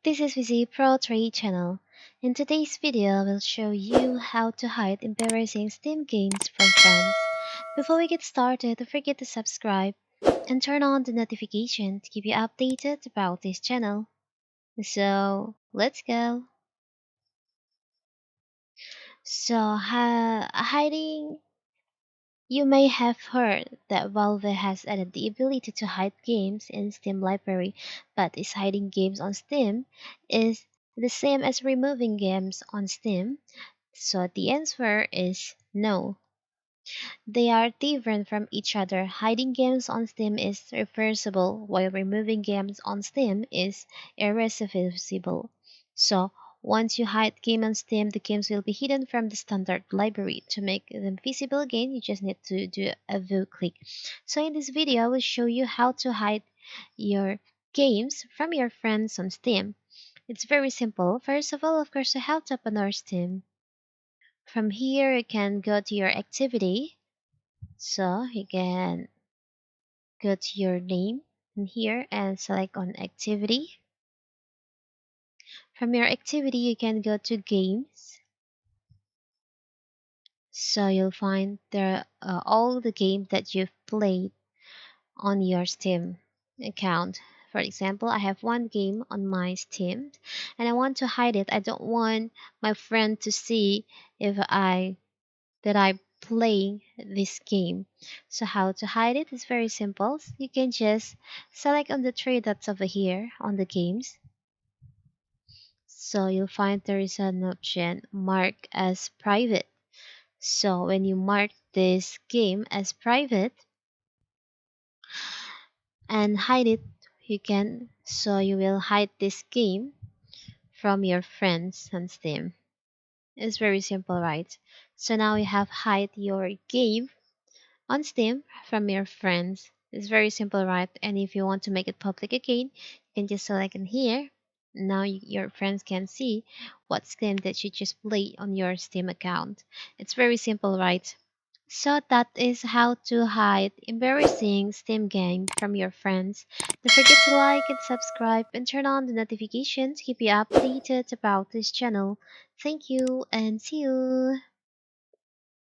This is Vizi Pro Trade channel. In today's video, we'll show you how to hide embarrassing Steam games from friends. Before we get started, don't forget to subscribe and turn on the notification to keep you updated about this channel. So, let's go. Hiding. You may have heard that Valve has added the ability to hide games in Steam library, but is hiding games on Steam is the same as removing games on Steam? So the answer is no. They are different from each other. Hiding games on Steam is reversible, while removing games on Steam is irreversible. So, once you hide game on Steam, the games will be hidden from the standard library. To make them visible again, you just need to do a view click. So in this video, I will show you how to hide your games from your friends on Steam. It's very simple. First of all, of course, you have to open our Steam. From here, you can go to your activity. So you can go to your name in here and select on activity. From your activity, you can go to games. So you'll find there all the games that you've played on your Steam account. For example, I have one game on my Steam and I want to hide it. I don't want my friend to see if I playing this game. So how to hide it is very simple. You can just select on the three dots over here on the games. So you'll find there is an option mark as private. So when you mark this game as private and hide it, you will hide this game from your friends on Steam. It's very simple, right? So now you have hide your game on Steam from your friends. It's very simple, right? And if you want to make it public again, you can just select in here. Now your friends can see what game that you just played on your Steam account. It's very simple, right? So that is how to hide embarrassing Steam game from your friends. Don't forget to like and subscribe and turn on the notifications to keep you updated about this channel. Thank you and see you.